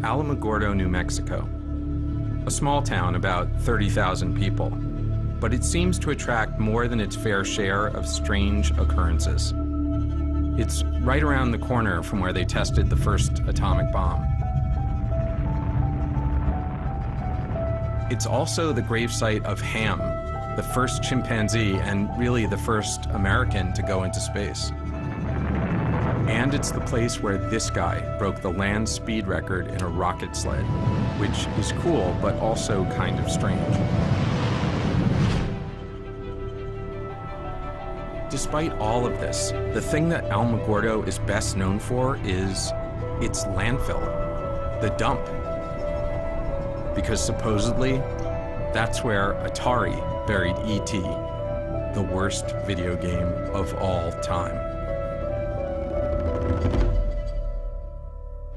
Alamogordo, New Mexico. A small town, about 30,000 people. But it seems to attract more than its fair share of strange occurrences. It's right around the corner from where they tested the first atomic bomb. It's also the gravesite of Ham, the first chimpanzee and really the first American to go into space. And it's the place where this guy broke the land speed record in a rocket sled, which is cool, but also kind of strange. Despite all of this, the thing that Alamogordo is best known for is its landfill, the dump. Because supposedly, that's where Atari buried E.T., the worst video game of all time.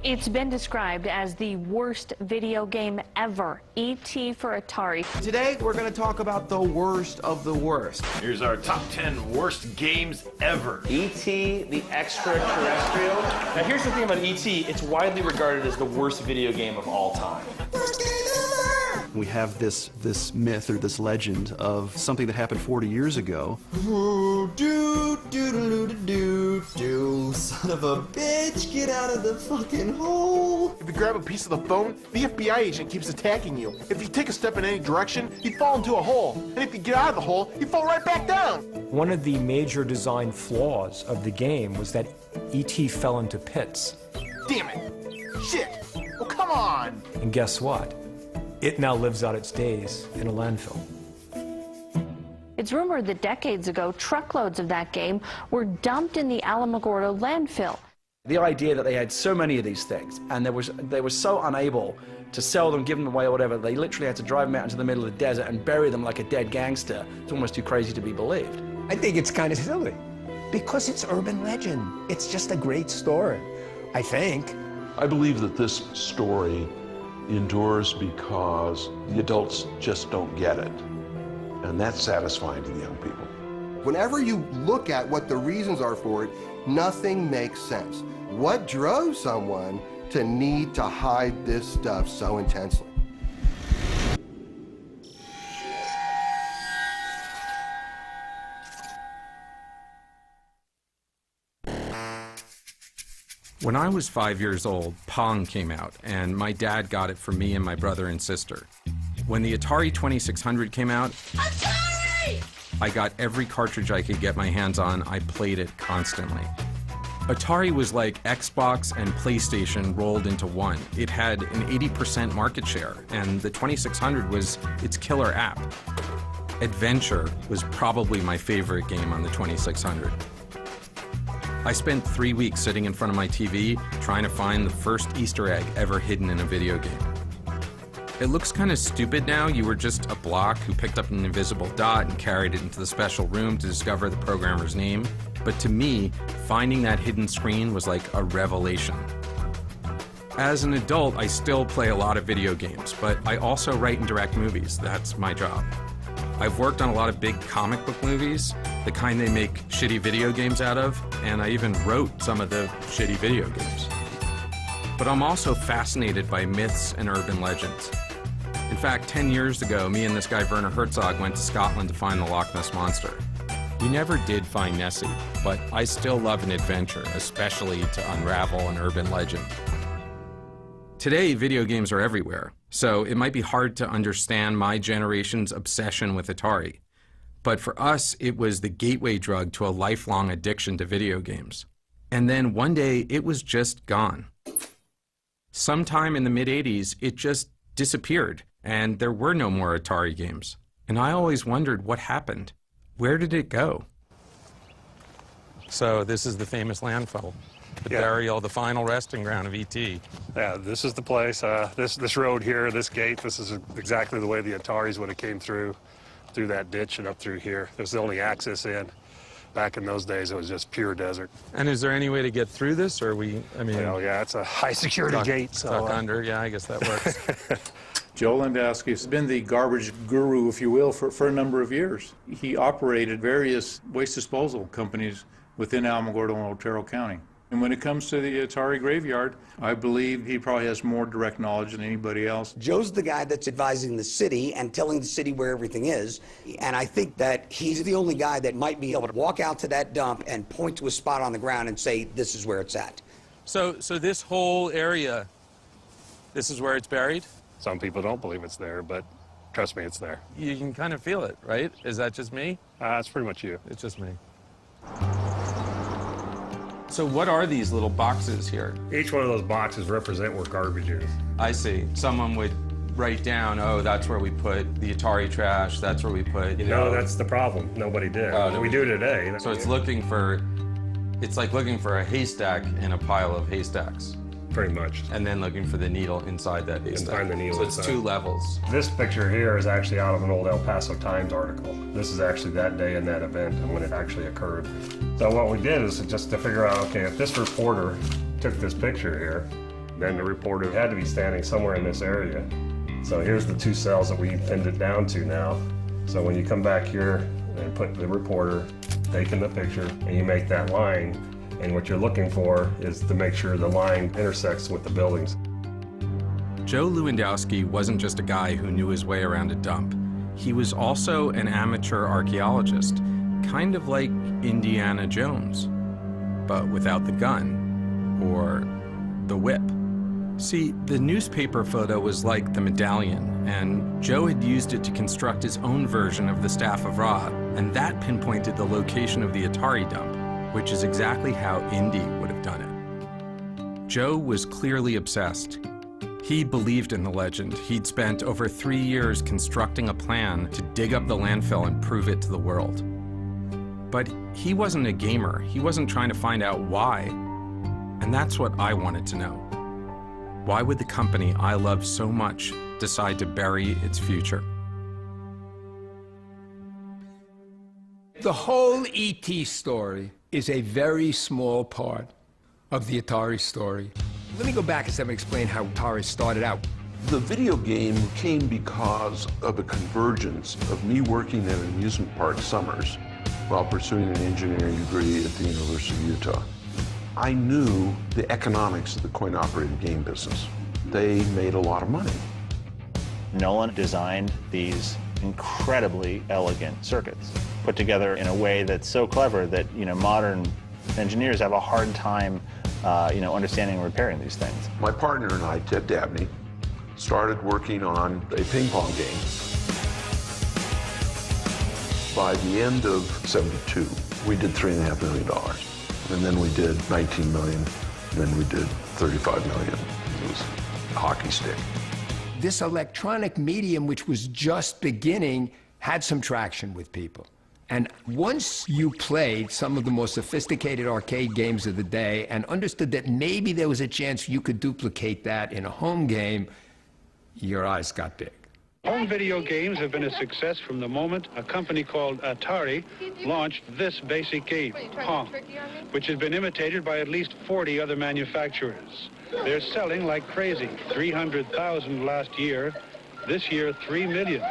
It's been described as the worst video game ever, E.T. for Atari. Today, we're going to talk about the worst of the worst. Here's our top 10 worst games ever. E.T. the Extraterrestrial. Now here's the thing about E.T., it's widely regarded as the worst video game of all time. We have this myth or this legend of something that happened 40 years ago. Son of a bitch, get out of the fucking hole. If you grab a piece of the phone, the FBI agent keeps attacking you. If you take a step in any direction, you fall into a hole. And if you get out of the hole, you fall right back down. One of the major design flaws of the game was that E.T. fell into pits. Damn it. Shit. Well, come on. And guess what? It now lives out its days in a landfill. It's rumored that decades ago, truckloads of that game were dumped in the Alamogordo landfill. The idea that they had so many of these things, and they were so unable to sell them, give them away or whatever, they literally had to drive them out into the middle of the desert and bury them like a dead gangster. It's almost too crazy to be believed. I think it's kind of silly, because it's urban legend. It's just a great story, I think. I believe that this story endures because the adults just don't get it. And that's satisfying to the young people. Whenever you look at what the reasons are for it, nothing makes sense. What drove someone to need to hide this stuff so intensely? When I was 5 years old, Pong came out, and my dad got it for me and my brother and sister. When the Atari 2600 came out, Atari! I got every cartridge I could get my hands on. I played it constantly. Atari was like Xbox and PlayStation rolled into one. It had an 80% market share, and the 2600 was its killer app. Adventure was probably my favorite game on the 2600. I spent 3 weeks sitting in front of my TV trying to find the first Easter egg ever hidden in a video game. It looks kind of stupid now. You were just a block who picked up an invisible dot and carried it into the special room to discover the programmer's name. But to me, finding that hidden screen was like a revelation. As an adult, I still play a lot of video games, but I also write and direct movies. That's my job. I've worked on a lot of big comic book movies, the kind they make shitty video games out of, and I even wrote some of the shitty video games. But I'm also fascinated by myths and urban legends. In fact, 10 years ago, me and this guy Werner Herzog went to Scotland to find the Loch Ness Monster. We never did find Nessie, but I still love an adventure, especially to unravel an urban legend. Today, video games are everywhere, so it might be hard to understand my generation's obsession with Atari. But for us, it was the gateway drug to a lifelong addiction to video games. And then one day, it was just gone. Sometime in the mid-'80s, it just disappeared, and there were no more Atari games. And I always wondered what happened. Where did it go? So this is the famous landfill, the burial, the final resting ground of E.T. Yeah, this is the place. This road here, this gate, this is exactly the way the Ataris would have came through that ditch and up through here. It was the only access in. Back in those days, it was just pure desert. And is there any way to get through this, or yeah, it's a high security gate. So, stuck under, yeah, I guess that works. Joe Landowski has been the garbage guru, if you will, for a number of years. He operated various waste disposal companies within Alamogordo and Otero County. And when it comes to the Atari graveyard, I believe he probably has more direct knowledge than anybody else. Joe's the guy that's advising the city and telling the city where everything is. And I think that he's the only guy that might be able to walk out to that dump and point to a spot on the ground and say, this is where it's at. So this whole area, this is where it's buried? Some people don't believe it's there, but trust me, it's there. You can kind of feel it, right? Is that just me? It's pretty much you. It's just me. So what are these little boxes here? Each one of those boxes represent where garbage is. I see. Someone would write down, oh, that's where we put the Atari trash, that's where we put, you know. No, that's the problem. Nobody did. No, we do today. So it's looking for, it's like looking for a haystack in a pile of haystacks. Pretty much. And then looking for the needle inside that haystack. And find the needle so it's inside. 2 levels. This picture here is actually out of an old El Paso Times article. This is actually that day in that event and when it actually occurred. So what we did is just to figure out, okay, if this reporter took this picture here, then the reporter had to be standing somewhere in this area. So here's the 2 cells that we pinned it down to now. So when you come back here and put the reporter taking the picture and you make that line, and what you're looking for is to make sure the line intersects with the buildings. Joe Lewandowski wasn't just a guy who knew his way around a dump. He was also an amateur archaeologist, kind of like Indiana Jones, but without the gun or the whip. See, the newspaper photo was like the medallion, and Joe had used it to construct his own version of the Staff of Ra, and that pinpointed the location of the Atari dump, which is exactly how Indy would have done it. Joe was clearly obsessed. He believed in the legend. He'd spent over 3 years constructing a plan to dig up the landfill and prove it to the world. But he wasn't a gamer. He wasn't trying to find out why. And that's what I wanted to know. Why would the company I love so much decide to bury its future? The whole E.T. story is a very small part of the Atari story. Let me go back a step and explain how Atari started out. The video game came because of a convergence of me working in amusement park summers while pursuing an engineering degree at the University of Utah. I knew the economics of the coin-operated game business. They made a lot of money. Nolan designed these incredibly elegant circuits, put together in a way that's so clever that, you know, modern engineers have a hard time, understanding and repairing these things. My partner and I, Ted Dabney, started working on a ping pong game. By the end of '72, we did $3.5 million. And then we did 19 million, and then we did 35 million. It was a hockey stick. This electronic medium, which was just beginning, had some traction with people. And once you played some of the more sophisticated arcade games of the day and understood that maybe there was a chance you could duplicate that in a home game, your eyes got big. Home video games have been a success from the moment a company called Atari launched this basic game, Pong, which has been imitated by at least 40 other manufacturers. They're selling like crazy. 300,000 last year. This year, 3 million.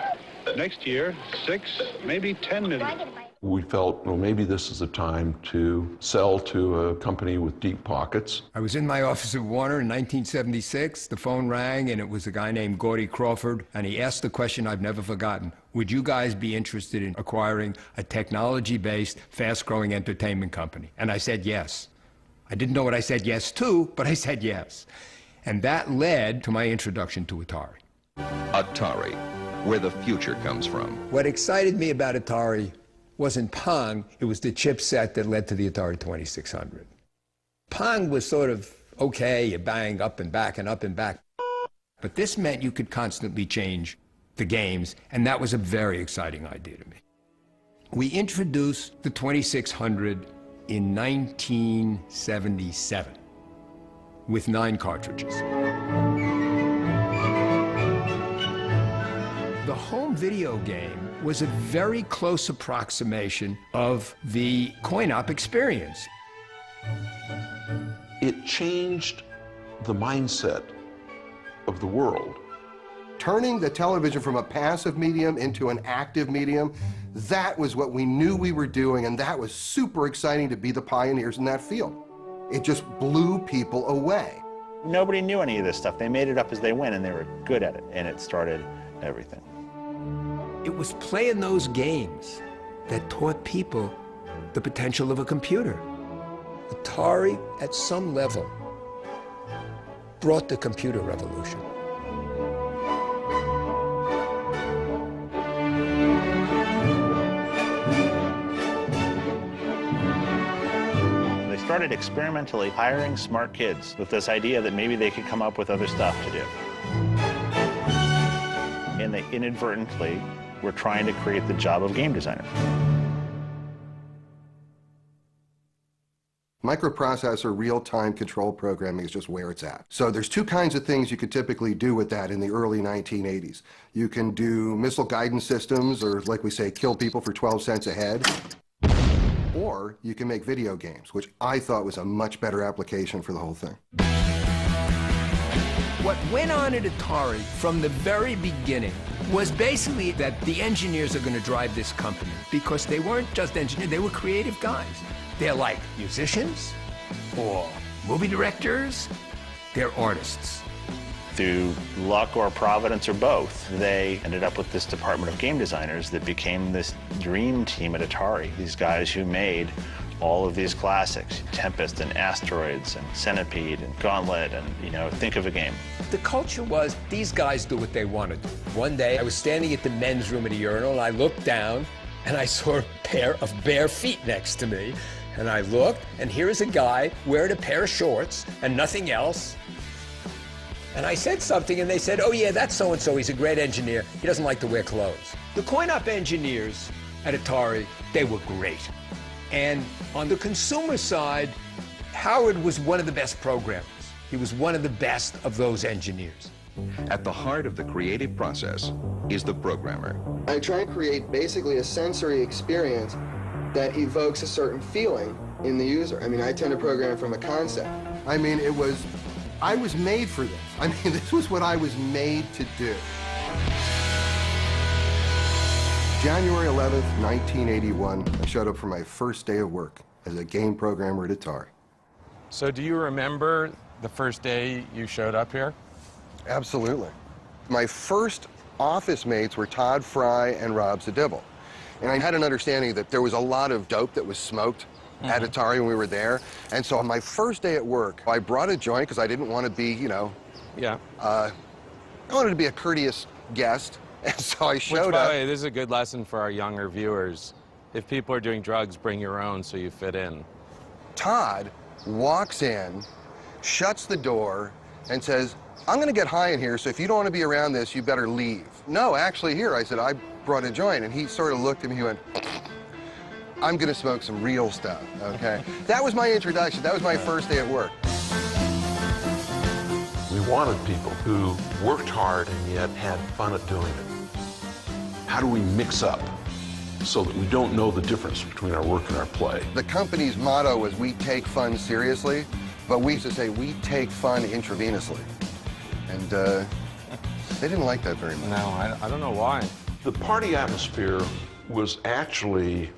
Next year, 6, maybe 10 million. We felt, well, maybe this is the time to sell to a company with deep pockets. I was in my office at Warner in 1976. The phone rang, and it was a guy named Gordy Crawford, and he asked the question I've never forgotten. Would you guys be interested in acquiring a technology-based, fast-growing entertainment company? And I said yes. I didn't know what I said yes to, but I said yes. And that led to my introduction to Atari. Atari, where the future comes from. What excited me about Atari wasn't Pong, it was the chipset that led to the Atari 2600. Pong was sort of okay, you bang up and back and up and back. But this meant you could constantly change the games, and that was a very exciting idea to me. We introduced the 2600 in 1977 with 9 cartridges. The home video game was a very close approximation of the coin-op experience. It changed the mindset of the world. Turning the television from a passive medium into an active medium, that was what we knew we were doing, and that was super exciting to be the pioneers in that field. It just blew people away. Nobody knew any of this stuff. They made it up as they went, and they were good at it, and it started everything. It was playing those games that taught people the potential of a computer. Atari, at some level, brought the computer revolution. They started experimentally hiring smart kids with this idea that maybe they could come up with other stuff to do. And they inadvertently were trying to create the job of game designer. Microprocessor real-time control programming is just where it's at. So there's two kinds of things you could typically do with that in the early 1980s. You can do missile guidance systems, or like we say, kill people for 12 cents a head. Or you can make video games, which I thought was a much better application for the whole thing. What went on at Atari from the very beginning was basically that the engineers are going to drive this company, because they weren't just engineers, they were creative guys. They're like musicians or movie directors, they're artists. Through luck or providence or both, they ended up with this department of game designers that became this dream team at Atari. These guys who made all of these classics, Tempest and Asteroids and Centipede and Gauntlet and, you know, think of a game. The culture was these guys do what they want to do. One day I was standing at the men's room at a urinal and I looked down and I saw a pair of bare feet next to me. And I looked, and here is a guy wearing a pair of shorts and nothing else. And I said something, and they said, oh yeah, that's so-and-so, he's a great engineer. He doesn't like to wear clothes. The coin-op engineers at Atari, they were great. And on the consumer side, Howard was one of the best programmers. He was one of the best of those engineers. At the heart of the creative process is the programmer. I try and create basically a sensory experience that evokes a certain feeling in the user. I mean, I tend to program from a concept. I mean, I was made for this. I mean, this was what I was made to do. January 11th, 1981, I showed up for my first day of work as a game programmer at Atari. So do you remember the first day you showed up here? Absolutely. My first office mates were Todd Fry and Rob Zadibble. And I had an understanding that there was a lot of dope that was smoked at Atari when we were there. And so on my first day at work, I brought a joint because I didn't want to be, you know, I wanted to be a courteous guest. And so I showed up. Which, by the way, this is a good lesson for our younger viewers. If people are doing drugs, bring your own so you fit in. Todd walks in, shuts the door, and says, I'm going to get high in here, so if you don't want to be around this, you better leave. No, actually, here. I said, I brought a joint. And he sort of looked at me, he went, I'm going to smoke some real stuff, okay? That was my introduction. That was my first day at work. We wanted people who worked hard and yet had fun at doing it. How do we mix up so that we don't know the difference between our work and our play? The company's motto was, we take fun seriously, but we used to say, we take fun intravenously. And they didn't like that very much. No, I don't know why. The party atmosphere was actually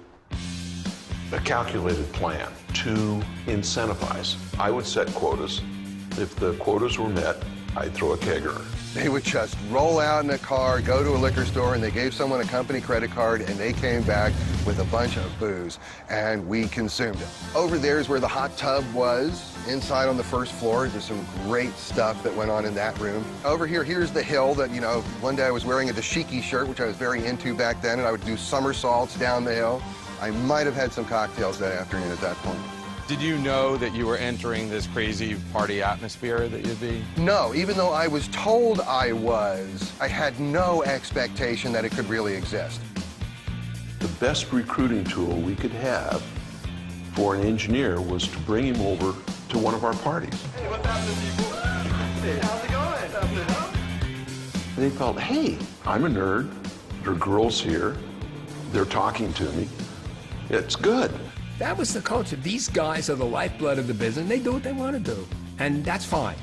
a calculated plan to incentivize. I would set quotas. If the quotas were met, I'd throw a kegger. They would just roll out in a car, go to a liquor store, and they gave someone a company credit card, and they came back with a bunch of booze, and we consumed it. Over there is where the hot tub was. Inside on the first floor, there's some great stuff that went on in that room. Over here, here's the hill that, you know, one day I was wearing a dashiki shirt, which I was very into back then, and I would do somersaults down the hill. I might have had some cocktails that afternoon at that point. Did you know that you were entering this crazy party atmosphere that you'd be? No, even though I was told I was, I had no expectation that it could really exist. The best recruiting tool we could have for an engineer was to bring him over to one of our parties. Hey, what's happening, people? Hey, how's it going? And they felt, hey, I'm a nerd. There are girls here. They're talking to me. It's good. That was the culture. These guys are the lifeblood of the business. They do what they want to do, and that's fine.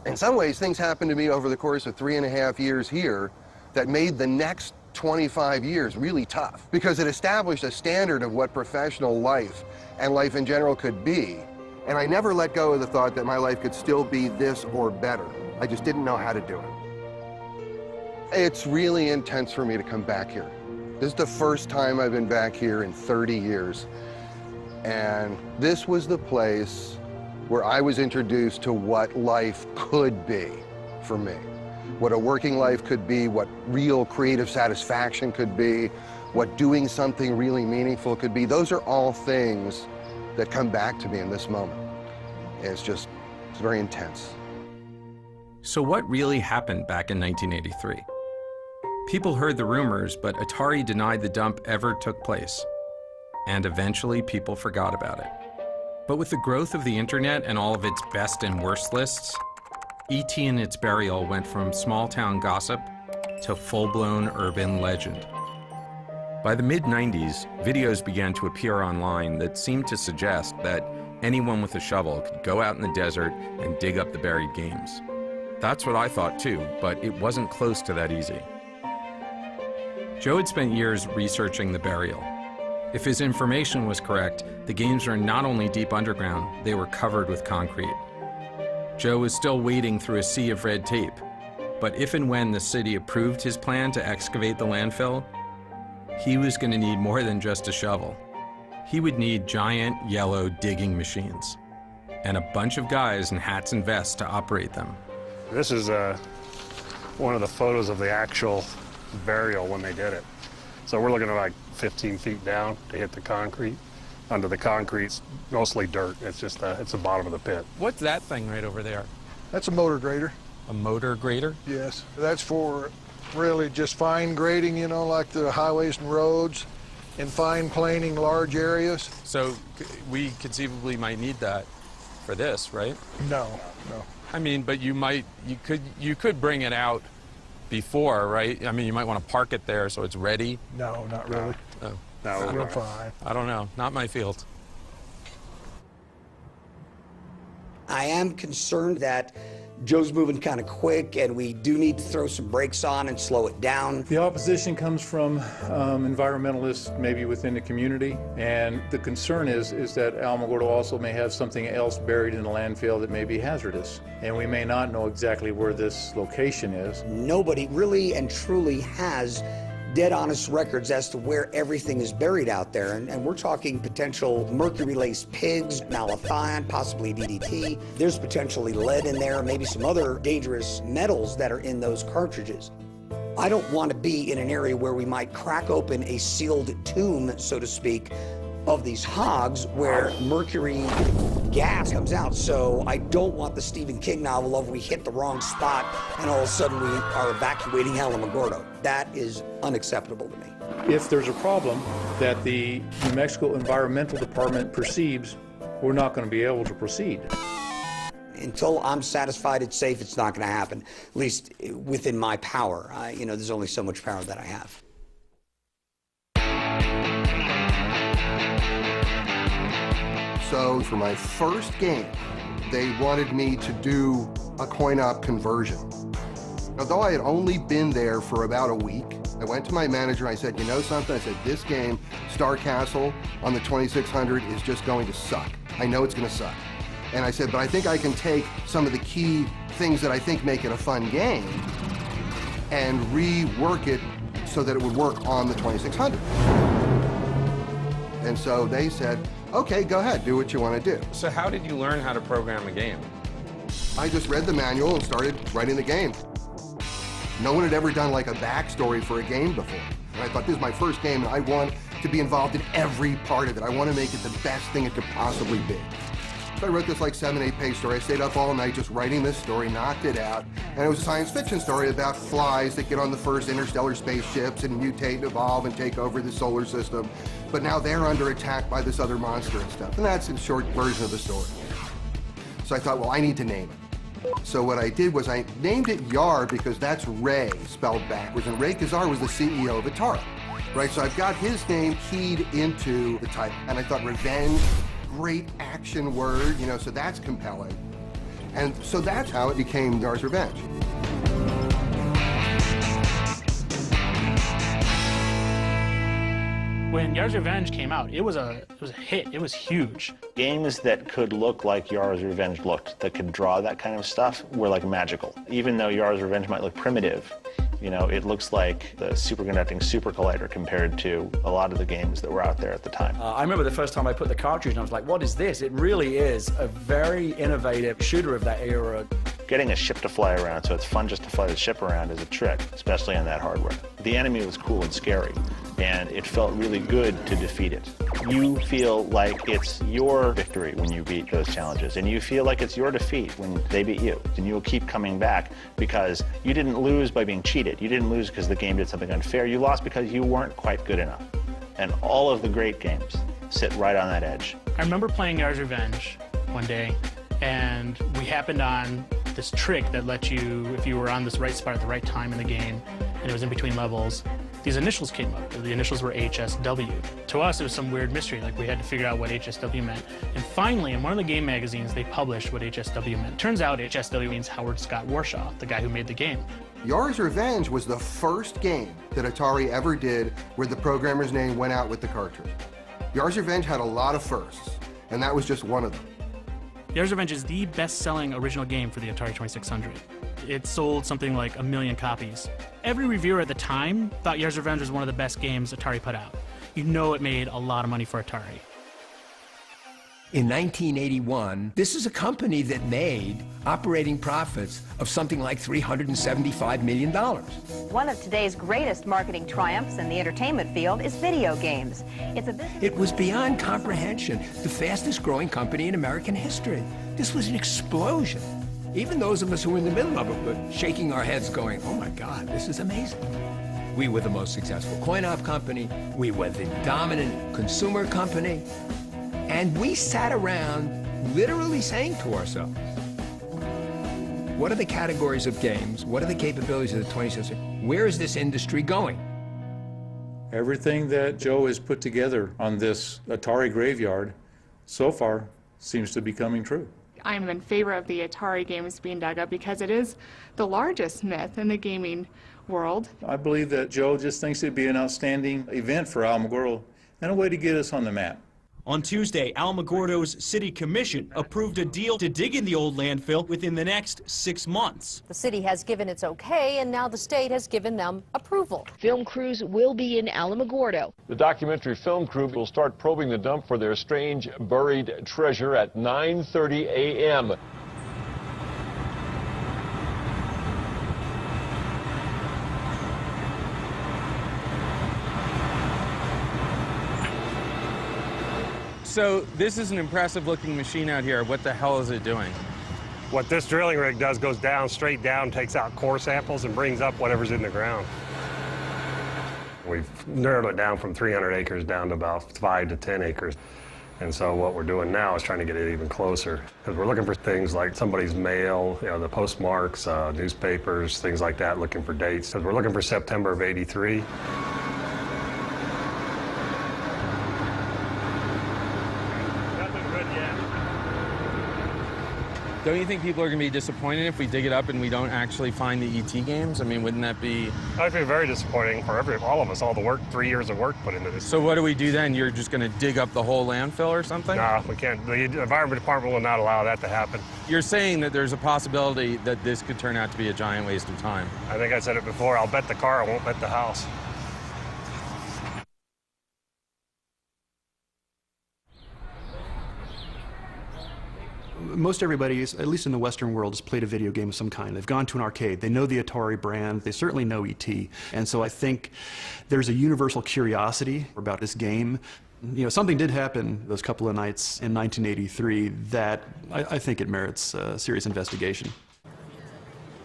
In some ways, things happened to me over the course of 3.5 years here that made the next 25 years really tough, because it established a standard of what professional life and life in general could be And I never let go of the thought that my life could still be this or better. I just didn't know how to do it. It's really intense for me to come back here. This is the first time I've been back here in 30 years. And this was the place where I was introduced to what life could be for me. What a working life could be, what real creative satisfaction could be, what doing something really meaningful could be. Those are all things that come back to me in this moment. It's very intense. So what really happened back in 1983? People heard the rumors, but Atari denied the dump ever took place. And eventually people forgot about it. But with the growth of the internet and all of its best and worst lists, E.T. and its burial went from small-town gossip to full-blown urban legend. By the mid-90s, videos began to appear online that seemed to suggest that anyone with a shovel could go out in the desert and dig up the buried games. That's what I thought too, but it wasn't close to that easy. Joe had spent years researching the burial. If his information was correct, the games were not only deep underground, they were covered with concrete. Joe was still wading through a sea of red tape, but if and when the city approved his plan to excavate the landfill, he was going to need more than just a shovel. He would need giant yellow digging machines and a bunch of guys in hats and vests to operate them. This is one of the photos of the actual burial when they did it. So we're looking at like 15 feet down to hit the concrete. Under the concrete's mostly dirt. It's just it's the bottom of the pit. What's that thing right over there? That's a motor grader. A motor grader? Yes. That's for really just fine grading, you know, like the highways and roads, and fine planing large areas. So we conceivably might need that for this, right? No, no. I mean, but you could bring it out before, right? I mean, you might want to park it there so it's ready. No, not really. Oh. No, we're fine. I don't know. Not my field. I am concerned that Joe's moving kind of quick, and we do need to throw some brakes on and slow it down. The opposition comes from environmentalists, maybe within the community, and the concern is that Alamogordo also may have something else buried in the landfill that may be hazardous, and we may not know exactly where this location is. Nobody really and truly has dead honest records as to where everything is buried out there, and we're talking potential mercury-laced pigs, malathion, possibly DDT. There's potentially lead in there, maybe some other dangerous metals that are in those cartridges. I don't want to be in an area where we might crack open a sealed tomb, so to speak, of these hogs where mercury gas comes out. So I don't want the Stephen King novel of we hit the wrong spot and all of a sudden we are evacuating Alamogordo. That is unacceptable to me. If there's a problem that the New Mexico Environmental Department perceives, we're not going to be able to proceed. Until I'm satisfied it's safe, it's not going to happen, at least within my power. You know, there's only so much power that I have. So for my first game, they wanted me to do a coin-op conversion. Although I had only been there for about a week, I went to my manager and I said, you know something? I said, this game, Star Castle on the 2600, is just going to suck. I know it's going to suck. And I said, but I think I can take some of the key things that I think make it a fun game and rework it so that it would work on the 2600. And so they said, okay, go ahead, do what you want to do. So how did you learn how to program a game? I just read the manual and started writing the game. No one had ever done like a backstory for a game before. And I thought, this is my first game and I want to be involved in every part of it. I want to make it the best thing it could possibly be. So I wrote this like 7, 8 page story. I stayed up all night just writing this story, knocked it out. And it was a science fiction story about flies that get on the first interstellar spaceships and mutate and evolve and take over the solar system. But now they're under attack by this other monster and stuff. And that's a short version of the story. So I thought, well, I need to name it. So what I did was I named it Yar because that's Ray spelled backwards. And Ray Kazar was the CEO of Atari, right? So I've got his name keyed into the title. And I thought revenge, great action word, you know, so that's compelling. And so that's how it became Yar's Revenge. When Yars' Revenge came out, it was a hit. It was huge. Games that could look like Yars' Revenge looked, that could draw that kind of stuff, were like magical. Even though Yars' Revenge might look primitive, you know, it looks like the superconducting super collider compared to a lot of the games that were out there at the time. I remember the first time I put the cartridge and I was like, what is this? It really is a very innovative shooter of that era. Getting a ship to fly around, so it's fun just to fly the ship around, is a trick, especially on that hardware. The enemy was cool and scary, and it felt really good to defeat it. You feel like it's your victory when you beat those challenges, and you feel like it's your defeat when they beat you. And you'll keep coming back because you didn't lose by being cheated. You didn't lose because the game did something unfair. You lost because you weren't quite good enough. And all of the great games sit right on that edge. I remember playing Yars' Revenge one day, and we happened on this trick that let you, if you were on this right spot at the right time in the game, and it was in between levels, these initials came up. The initials were HSW. To us, it was some weird mystery, like we had to figure out what HSW meant. And finally, in one of the game magazines, they published what HSW meant. Turns out HSW means Howard Scott Warshaw, the guy who made the game. Yars' Revenge was the first game that Atari ever did where the programmer's name went out with the cartridge. Yars' Revenge had a lot of firsts, and that was just one of them. Yars' Revenge is the best-selling original game for the Atari 2600. It sold something like 1 million copies. Every reviewer at the time thought Yars' Revenge was one of the best games Atari put out. You know it made a lot of money for Atari. In 1981, this is a company that made operating profits of something like $375 million. One of today's greatest marketing triumphs in the entertainment field is video games. It was beyond comprehension, the fastest growing company in American history. This was an explosion. Even those of us who were in the middle of it were shaking our heads going, oh my God, this is amazing. We were the most successful coin-op company. We were the dominant consumer company. And we sat around literally saying to ourselves, what are the categories of games? What are the capabilities of the 20th century? Where is this industry going? Everything that Joe has put together on this Atari graveyard so far seems to be coming true. I'm in favor of the Atari games being dug up because it is the largest myth in the gaming world. I believe that Joe just thinks it'd be an outstanding event for Alamogordo and a way to get us on the map. On Tuesday, Alamogordo's City Commission approved a deal to dig in the old landfill within the next 6 months. The city has given its okay, and now the state has given them approval. Film crews will be in Alamogordo. The documentary film crew will start probing the dump for their strange buried treasure at 9:30 a.m. So this is an impressive looking machine out here. What the hell is it doing? What this drilling rig does goes down, straight down, takes out core samples and brings up whatever's in the ground. We've narrowed it down from 300 acres down to about 5 to 10 acres. And so what we're doing now is trying to get it even closer. Because we're looking for things like somebody's mail, you know, the postmarks, newspapers, things like that, looking for dates. Because we're looking for September of '83. Don't you think people are going to be disappointed if we dig it up and we don't actually find the ET games? I mean, wouldn't that be... That'd be very disappointing for all of us, all the work, 3 years of work put into this. So what do we do then? You're just going to dig up the whole landfill or something? No, we can't. The Environment Department will not allow that to happen. You're saying that there's a possibility that this could turn out to be a giant waste of time. I think I said it before. I'll bet the car, I won't bet the house. Most everybody, at least in the Western world, has played a video game of some kind. They've gone to an arcade. They know the Atari brand. They certainly know E.T. And so I think there's a universal curiosity about this game. You know, something did happen those couple of nights in 1983 that I think it merits serious investigation.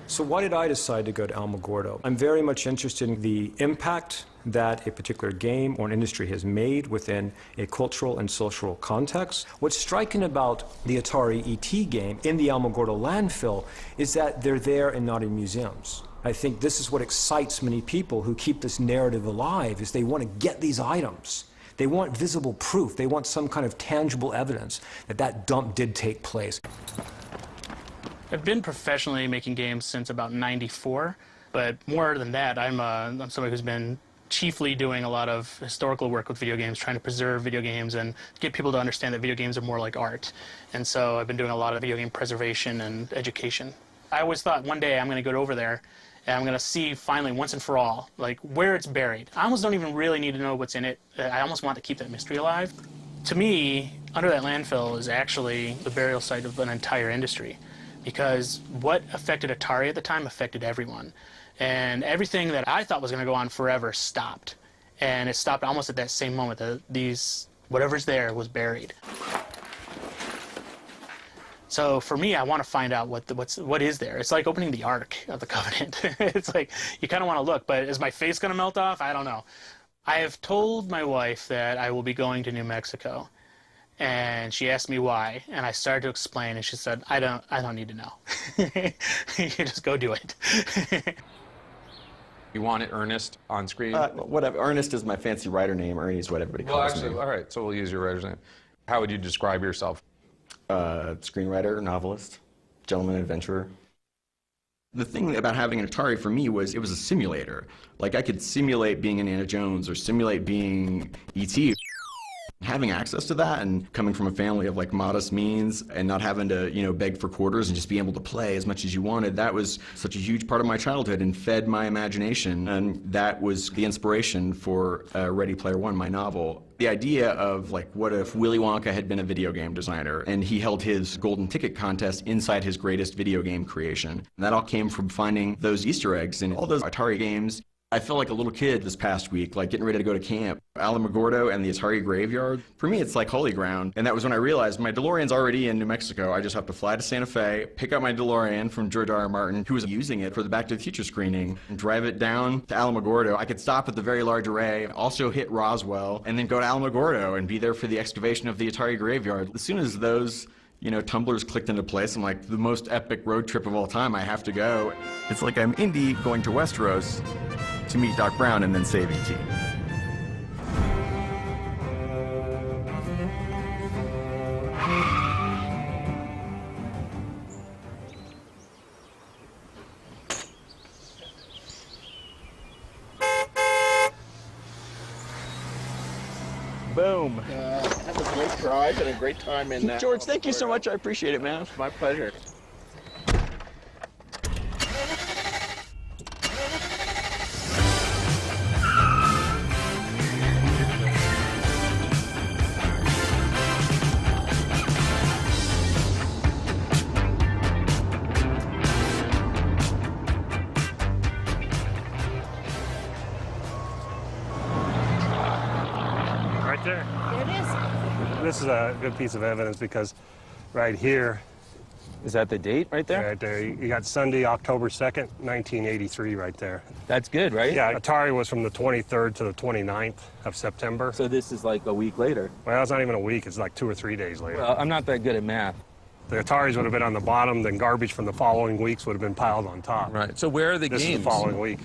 So why did I decide to go to Alamogordo? I'm very much interested in the impact that a particular game or an industry has made within a cultural and social context. What's striking about the Atari ET game in the Alamogordo landfill is that they're there and not in museums. I think this is what excites many people who keep this narrative alive, is they want to get these items. They want visible proof. They want some kind of tangible evidence that that dump did take place. I've been professionally making games since about '94, but more than that, I'm somebody who's been chiefly doing a lot of historical work with video games, trying to preserve video games and get people to understand that video games are more like art. And so I've been doing a lot of video game preservation and education. I always thought one day I'm going to go over there and I'm going to see finally once and for all like where it's buried. I almost don't even really need to know what's in it. I almost want to keep that mystery alive. To me, under that landfill is actually the burial site of an entire industry, because what affected Atari at the time affected everyone. And everything that I thought was going to go on forever stopped. And it stopped almost at that same moment that whatever's there was buried. So for me, I want to find out what is there. It's like opening the Ark of the Covenant. It's like, you kind of want to look, but is my face going to melt off? I don't know. I have told my wife that I will be going to New Mexico. And she asked me why, and I started to explain, and she said, I don't need to know. You just go do it. You wanted Ernest on screen? Whatever. Ernest is my fancy writer name. Ernie is what everybody calls me. All right, so we'll use your writer's name. How would you describe yourself? Screenwriter, novelist, gentleman adventurer. The thing about having an Atari for me was it was a simulator. Like, I could simulate being Indiana Jones or simulate being E.T. Having access to that and coming from a family of like modest means and not having to, beg for quarters and just being able to play as much as you wanted, that was such a huge part of my childhood and fed my imagination. And that was the inspiration for Ready Player One, my novel. The idea of like, what if Willy Wonka had been a video game designer and he held his golden ticket contest inside his greatest video game creation. And that all came from finding those Easter eggs in all those Atari games. I felt like a little kid this past week, like getting ready to go to camp. Alamogordo and the Atari graveyard, for me it's like holy ground. And that was when I realized my DeLorean's already in New Mexico. I just have to fly to Santa Fe, pick up my DeLorean from George R.R. Martin, who was using it for the Back to the Future screening, and drive it down to Alamogordo. I could stop at the Very Large Array, also hit Roswell, and then go to Alamogordo and be there for the excavation of the Atari graveyard. As soon as those tumblers clicked into place, I'm like, the most epic road trip of all time, I have to go. It's like I'm Indy going to Westeros to meet Doc Brown and then save E.T. Boom. Have a great drive and a great time in that. George, thank you so much. I appreciate it, man. My pleasure. There. There it is. This is a good piece of evidence because right here. Is that the date right there? Right there. You got Sunday, October 2nd, 1983 right there. That's good, right? Yeah, Atari was from the 23rd to the 29th of September. So this is like a week later. Well, it's not even a week. It's like 2 or 3 days later. Well, I'm not that good at math. The Ataris would have been on the bottom, then garbage from the following weeks would have been piled on top. Right. So where are the games? This is the following week.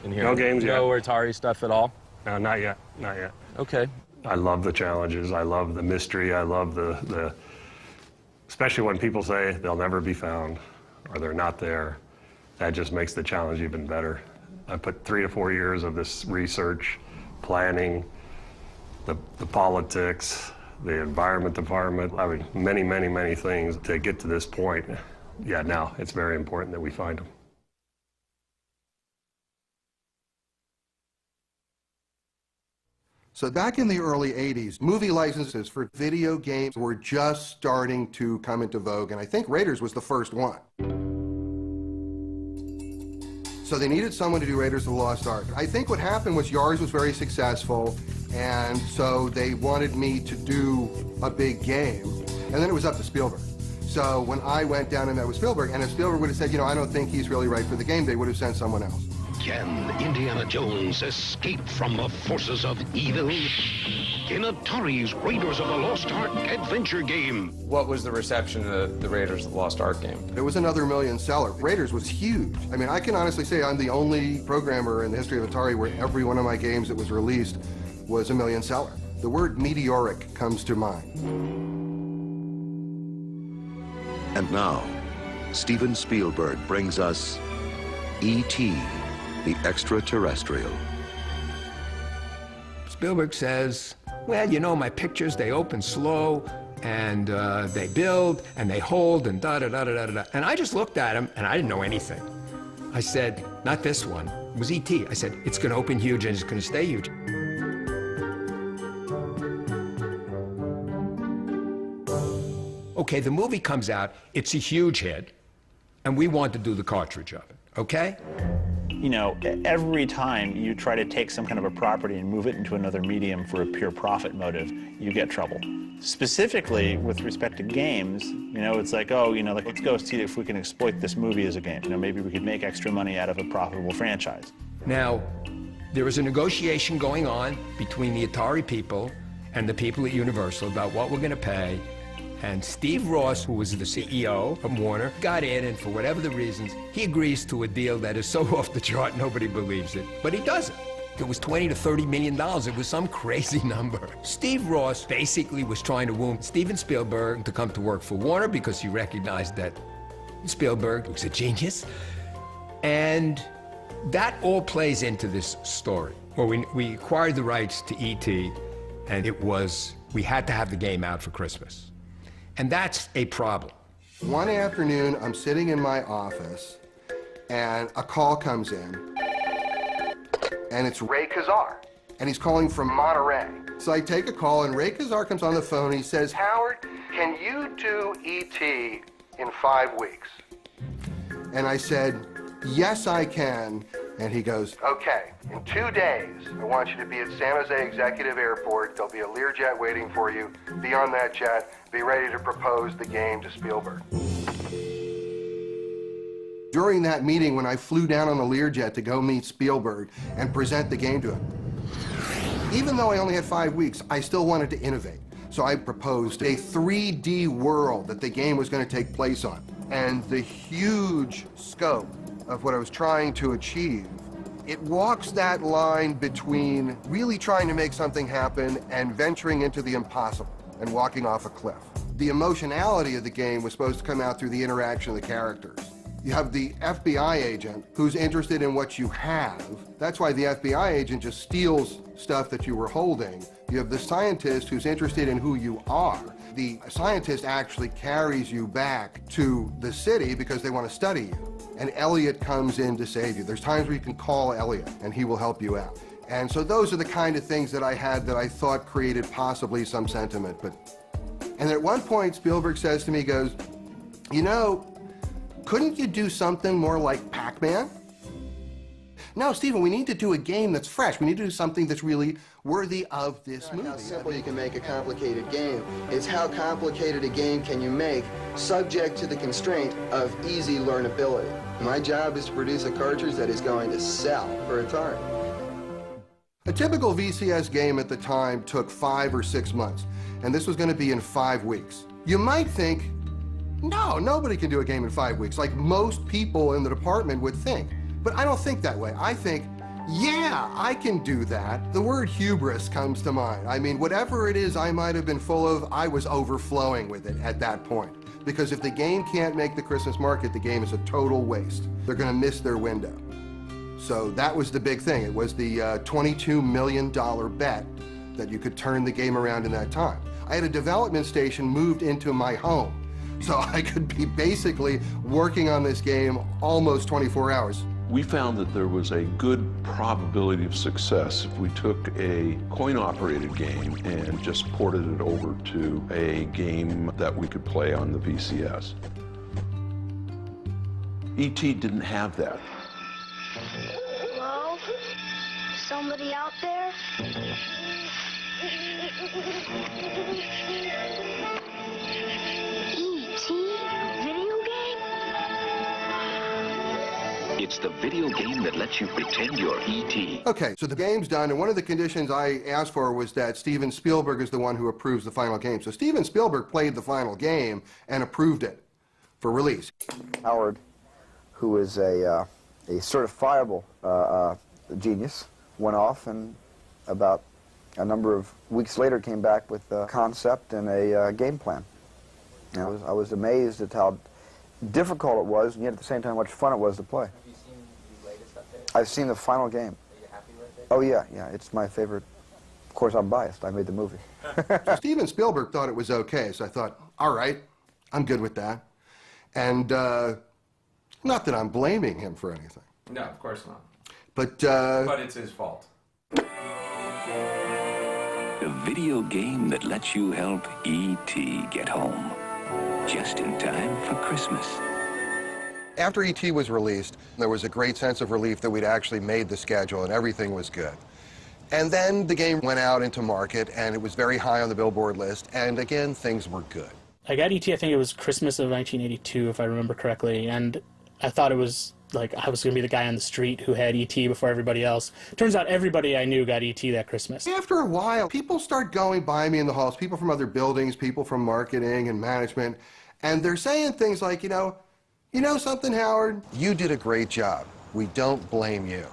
In here? No games yet. No Atari stuff at all? No, not yet. Not yet. Okay. I love the challenges. I love the mystery. I love the especially when people say they'll never be found or they're not there. That just makes the challenge even better. I put 3 to 4 years of this research, planning, the politics, the environment department. I mean, many, many, many things to get to this point. Yeah, now it's very important that we find them. So back in the early 80s, movie licenses for video games were just starting to come into vogue, and I think Raiders was the first one. So they needed someone to do Raiders of the Lost Ark. I think what happened was yours was very successful, and so they wanted me to do a big game, and then it was up to Spielberg. So when I went down and met with Spielberg, and if Spielberg would have said, I don't think he's really right for the game, they would have sent someone else. Can Indiana Jones escape from the forces of evil? In Atari's Raiders of the Lost Ark adventure game. What was the reception of the Raiders of the Lost Ark game? It was another million seller. Raiders was huge. I mean, I can honestly say I'm the only programmer in the history of Atari where every one of my games that was released was a million seller. The word meteoric comes to mind. And now, Steven Spielberg brings us E.T., the Extraterrestrial. Spielberg says, well, you know, my pictures, they open slow, and they build, and they hold, and da-da-da-da-da-da. And I just looked at him, and I didn't know anything. I said, not this one. It was E.T. I said, it's going to open huge, and it's going to stay huge. Okay, the movie comes out, it's a huge hit, and we want to do the cartridge of it, okay? You know, every time you try to take some kind of a property and move it into another medium for a pure profit motive, you get trouble. Specifically, with respect to games, you know, it's like, oh, you know, like, let's go see if we can exploit this movie as a game. You know, maybe we could make extra money out of a profitable franchise. Now, there was a negotiation going on between the Atari people and the people at Universal about what we're going to pay. And Steve Ross, who was the CEO of Warner, got in, and for whatever the reasons, he agrees to a deal that is so off the chart, nobody believes it. But he does it. It was $20 to $30 million. It was some crazy number. Steve Ross basically was trying to woo Steven Spielberg to come to work for Warner because he recognized that Spielberg was a genius. And that all plays into this story. Well, we acquired the rights to E.T., and it was, we had to have the game out for Christmas. And that's a problem. One afternoon, I'm sitting in my office, and a call comes in, and it's Ray Kazar, and he's calling from Monterey. So I take a call, and Ray Kazar comes on the phone, and he says, Howard, can you do E.T. in 5 weeks? And I said, yes, I can. And he goes, okay, in 2 days, I want you to be at San Jose Executive Airport. There'll be a Learjet waiting for you. Be on that jet. Be ready to propose the game to Spielberg. During that meeting, when I flew down on the Learjet to go meet Spielberg and present the game to him, even though I only had 5 weeks, I still wanted to innovate. So I proposed a 3D world that the game was going to take place on. And the huge scope of what I was trying to achieve, it walks that line between really trying to make something happen and venturing into the impossible and walking off a cliff. The emotionality of the game was supposed to come out through the interaction of the characters. You have the FBI agent who's interested in what you have. That's why the FBI agent just steals stuff that you were holding. You have the scientist who's interested in who you are. The scientist actually carries you back to the city because they want to study you. And Elliot comes in to save you. There's times where you can call Elliot and he will help you out. And so those are the kind of things that I had that I thought created possibly some sentiment. And at one point, Spielberg says to me, he goes, you know, couldn't you do something more like Pac-Man? No, Stephen, we need to do a game that's fresh. We need to do something that's really worthy of this movie. How simple you can make a complicated game. It's how complicated a game can you make subject to the constraint of easy learnability. My job is to produce a cartridge that is going to sell for Atari. A typical VCS game at the time took 5 or 6 months, and this was going to be in 5 weeks. You might think, no, nobody can do a game in 5 weeks, like most people in the department would think. But I don't think that way. I think, yeah, I can do that. The word hubris comes to mind. I mean, whatever it is I might have been full of, I was overflowing with it at that point. Because if the game can't make the Christmas market, the game is a total waste. They're going to miss their window. So that was the big thing. It was the $22 million bet that you could turn the game around in that time. I had a development station moved into my home, so I could be basically working on this game almost 24 hours. We found that there was a good probability of success if we took a coin-operated game and just ported it over to a game that we could play on the VCS. E.T. didn't have that. Hello? Somebody out there? E.T.? Video game? It's the video game that lets you pretend you're E.T. Okay, so the game's done, and one of the conditions I asked for was that Steven Spielberg is the one who approves the final game. So Steven Spielberg played the final game and approved it for release. Howard, who is a certifiable genius, went off and about a number of weeks later came back with a concept and a game plan. And I was amazed at how difficult it was, and yet at the same time how much fun it was to play. Have you seen the latest update? I've seen the final game. Are you happy with it? Oh yeah, it's my favorite course, I'm biased. I made the movie. So Steven Spielberg thought it was okay, so I thought, all right, I'm good with that. And not that I'm blaming him for anything. No, of course not. But it's his fault. A video game that lets you help E.T. get home just in time for Christmas. After E.T. was released, there was a great sense of relief that we'd actually made the schedule and everything was good. And then the game went out into market and it was very high on the Billboard list, and again, things were good. I got E.T., I think it was Christmas of 1982, if I remember correctly, and I thought it was like I was going to be the guy on the street who had E.T. before everybody else. Turns out everybody I knew got E.T. that Christmas. After a while, people start going by me in the halls, people from other buildings, people from marketing and management, and they're saying things like, you know something, Howard? You did a great job. We don't blame you.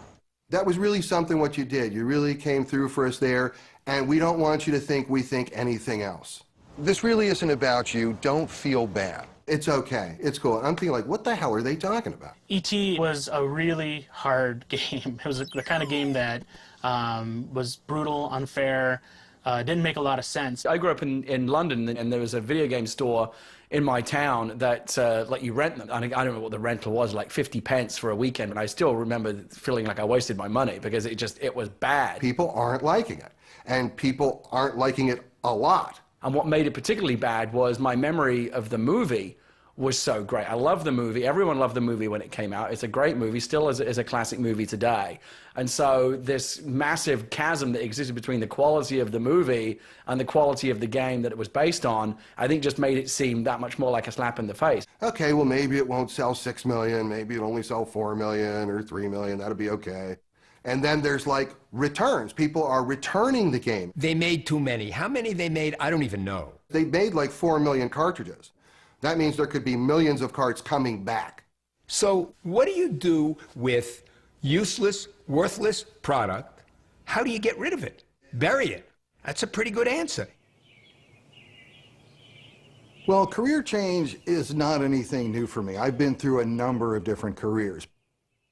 That was really something what you did. You really came through for us there, and we don't want you to think we think anything else. This really isn't about you. Don't feel bad. It's okay. It's cool. And I'm thinking, like, what the hell are they talking about? E.T. was a really hard game. It was the kind of game that was brutal, unfair, didn't make a lot of sense. I grew up in London, and there was a video game store in my town that let you rent them. I don't know what the rental was, like 50 pence for a weekend, but I still remember feeling like I wasted my money because it was bad. People aren't liking it, and people aren't liking it a lot. And what made it particularly bad was my memory of the movie was so great. I love the movie. Everyone loved the movie when it came out. It's a great movie, still is a classic movie today. And so this massive chasm that existed between the quality of the movie and the quality of the game that it was based on, I think just made it seem that much more like a slap in the face. Okay, well, maybe it won't sell 6 million, maybe it'll only sell 4 million or 3 million, that'll be okay. And then there's like returns. People are returning the game. They made too many. How many they made, I don't even know. They made like 4 million cartridges. That means there could be millions of carts coming back. So what do you do with useless, worthless product? How do you get rid of it? Bury it. That's a pretty good answer. Well, career change is not anything new for me. I've been through a number of different careers.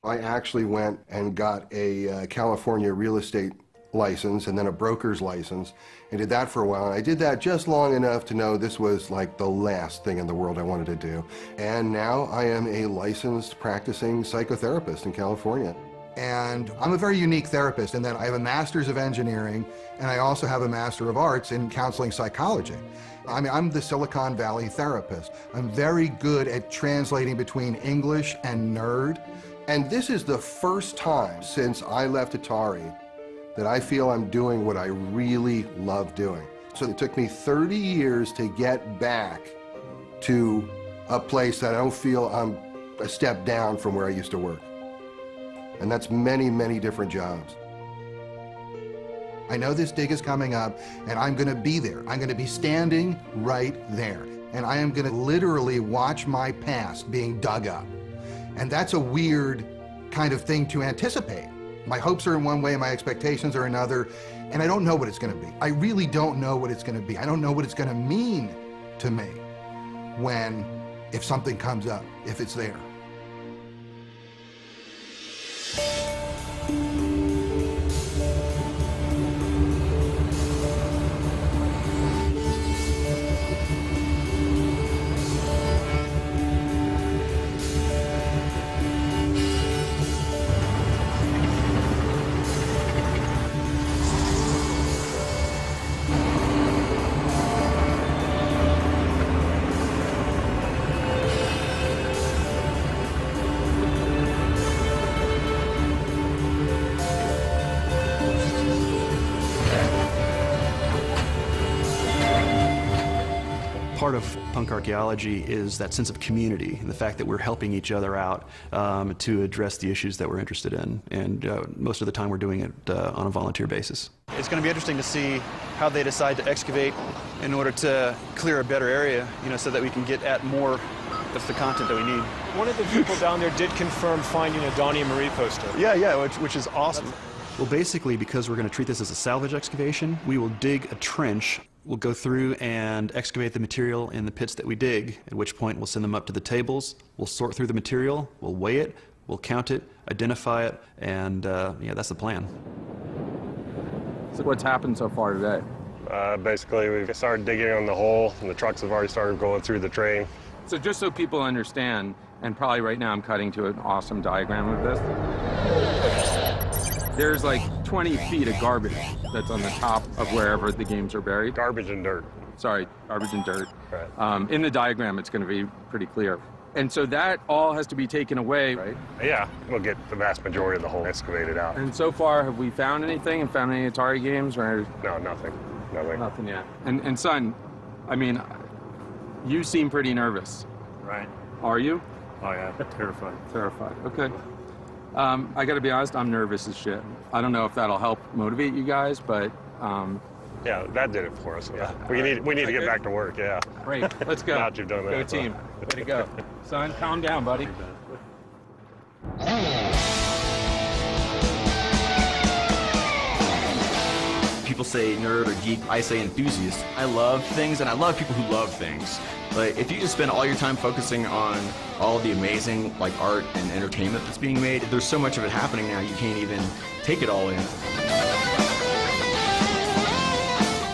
I actually went and got a California real estate license and then a broker's license and did that for a while. And I did that just long enough to know this was like the last thing in the world I wanted to do. And now I am a licensed practicing psychotherapist in California. And I'm a very unique therapist in that I have a master's of engineering and I also have a master of arts in counseling psychology. I mean, I'm the Silicon Valley therapist. I'm very good at translating between English and nerd. And this is the first time since I left Atari that I feel I'm doing what I really love doing. So it took me 30 years to get back to a place that I don't feel I'm a step down from where I used to work. And that's many, many different jobs. I know this dig is coming up, and I'm going to be there. I'm going to be standing right there. And I am going to literally watch my past being dug up. And that's a weird kind of thing to anticipate. My hopes are in one way, my expectations are another, and I don't know what it's going to be. I really don't know what it's going to be. I don't know what it's going to mean to me if something comes up, if it's there. Part of punk archaeology is that sense of community and the fact that we're helping each other out to address the issues that we're interested in. And most of the time we're doing it on a volunteer basis. It's going to be interesting to see how they decide to excavate in order to clear a better area, so that we can get at more of the content that we need. One of the people down there did confirm finding a Donnie and Marie poster. Yeah, which is awesome. Well, basically, because we're going to treat this as a salvage excavation, we will dig a trench. We'll go through and excavate the material in the pits that we dig, at which point we'll send them up to the tables, we'll sort through the material, we'll weigh it, we'll count it, identify it, and that's the plan. What's happened so far today? Basically, we started digging on the hole, and the trucks have already started going through the train. So just so people understand, and probably right now I'm cutting to an awesome diagram of this. There's like 20 feet of garbage that's on the top of wherever the games are buried. Garbage and dirt. Sorry, garbage and dirt. Right. In the diagram, it's going to be pretty clear. And so that all has to be taken away, right? Yeah, we'll get the vast majority of the hole excavated out. And so far, have we found anything and found any Atari games? Or? No, nothing. Nothing yet. And son, I mean, you seem pretty nervous. Right. Are you? Oh yeah, terrified. Terrified, okay. I gotta be honest, I'm nervous as shit. I don't know if that'll help motivate you guys, but... yeah, that did it for us. Yeah. We need to get back to work, yeah. Great, let's go. Glad you've done that. Go team, way to go. Son, calm down, buddy. People say nerd or geek, I say enthusiast. I love things, and I love people who love things. Like, if you just spend all your time focusing on all the amazing, like, art and entertainment that's being made, there's so much of it happening now, you can't even take it all in.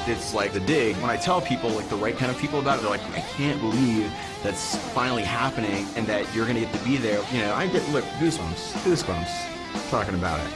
It's like The Dig. When I tell people, like, the right kind of people about it, they're like, I can't believe that's finally happening and that you're gonna get to be there. You know, I get, look, goosebumps talking about it.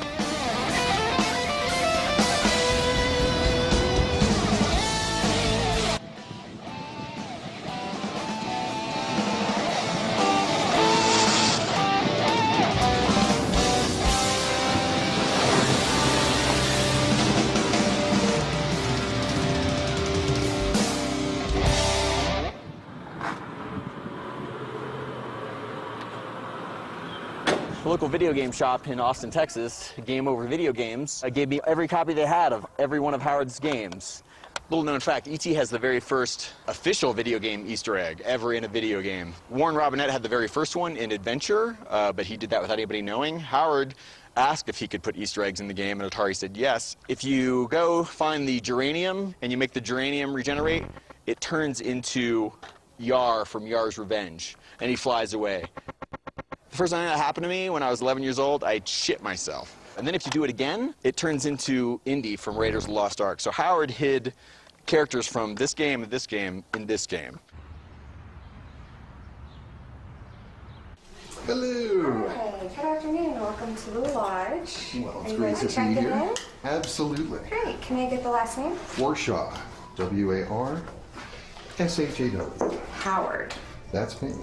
Local video game shop in Austin, Texas, Game Over Video Games, gave me every copy they had of every one of Howard's games. Little known fact, E.T. has the very first official video game Easter egg ever in a video game. Warren Robinette had the very first one in Adventure, but he did that without anybody knowing. Howard asked if he could put Easter eggs in the game, and Atari said yes. If you go find the geranium and you make the geranium regenerate, it turns into Yar from Yar's Revenge, and he flies away. The first time that happened to me when I was 11 years old, I shit myself. And then if you do it again, it turns into Indy from Raiders of the Lost Ark. So Howard hid characters from this game and this game in this game. Hello. Hey, good afternoon. Welcome to the lodge. Well, it's Are you great ready to see you check here. in? Absolutely. Great. Can I get the last name? Warshaw. W-A-R-S-H-A-W. Howard. That's me.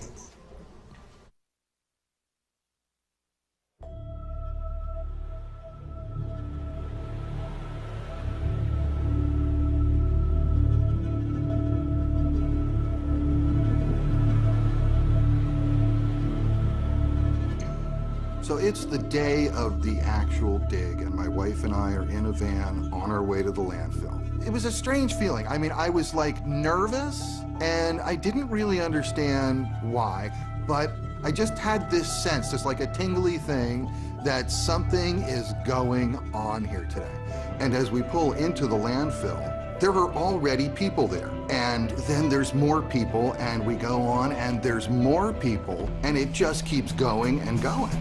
So it's the day of the actual dig, and my wife and I are in a van on our way to the landfill. It was a strange feeling. I mean, I was like nervous, and I didn't really understand why, but I just had this sense, just like a tingly thing, that something is going on here today. And as we pull into the landfill, there are already people there. And then there's more people, and we go on, and there's more people, and it just keeps going and going.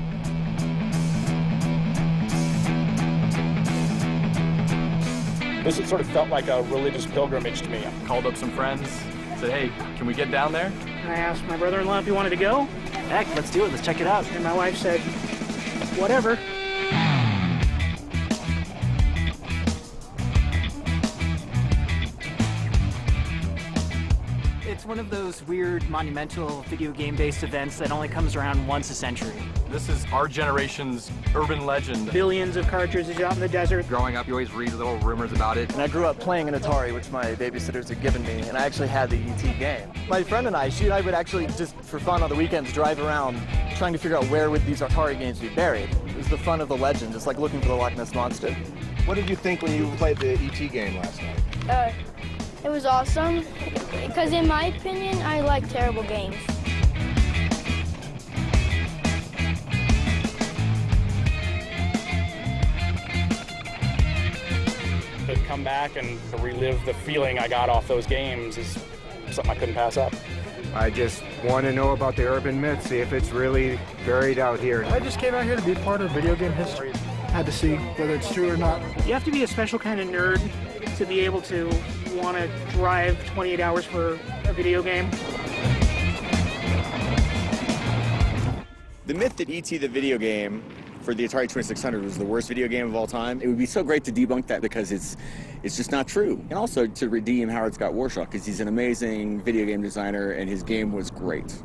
This sort of felt like a religious pilgrimage to me. I called up some friends, said, hey, can we get down there? And I asked my brother-in-law if he wanted to go. Heck, let's do it. Let's check it out. And my wife said, whatever. It's one of those weird, monumental video game-based events that only comes around once a century. This is our generation's urban legend. Billions of cartridges out in the desert. Growing up, you always read little rumors about it. And I grew up playing an Atari, which my babysitters had given me, and I actually had the E.T. game. My friend and I, she and I would actually, just for fun on the weekends, drive around trying to figure out where would these Atari games be buried. It was the fun of the legend. It's like looking for the Loch Ness Monster. What did you think when you played the E.T. game last night? It was awesome, because in my opinion, I like terrible games. To come back and relive the feeling I got off those games is something I couldn't pass up. I just want to know about the urban myth, see if it's really buried out here. I just came out here to be part of video game history. had to see whether it's true or not. You have to be a special kind of nerd to be able to want to drive 28 hours for a video game. The myth that E.T. the video game for the Atari 2600 was the worst video game of all time, it would be so great to debunk that because it's just not true. And also to redeem Howard Scott Warshaw because he's an amazing video game designer and his game was great.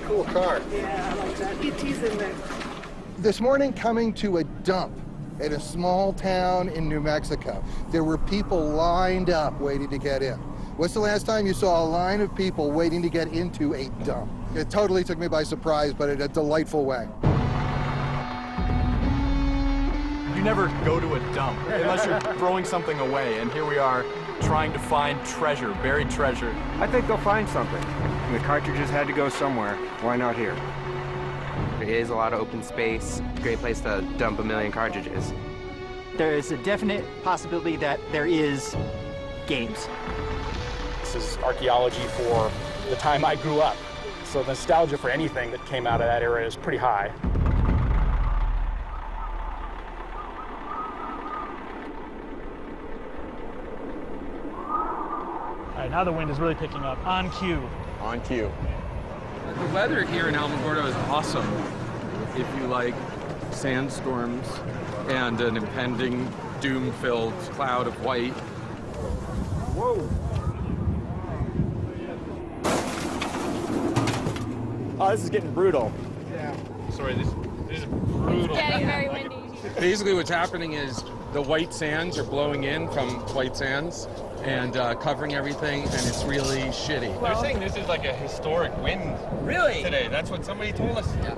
Cool car. Yeah, I like that. E.T.'s in there. This morning, coming to a dump at a small town in New Mexico, there were people lined up waiting to get in. What's the last time you saw a line of people waiting to get into a dump? It totally took me by surprise, but in a delightful way. You never go to a dump unless you're throwing something away, and here we are trying to find treasure, buried treasure. I think they'll find something. The cartridges had to go somewhere. Why not here? It is a lot of open space. Great place to dump a million cartridges. There is a definite possibility that there is games. This is archaeology for the time I grew up. So the nostalgia for anything that came out of that era is pretty high. All right, now the wind is really picking up. On cue. On cue. The weather here in Alamogordo is awesome if you like sandstorms and an impending doom-filled cloud of white. Whoa. Oh, this is getting brutal. Yeah. Sorry, this is brutal. It's getting very windy. Basically what's happening is the white sands are blowing in from white sands and covering everything, and it's really shitty. They're saying this is like a historic wind. Really? Today, that's what somebody told us. Yeah.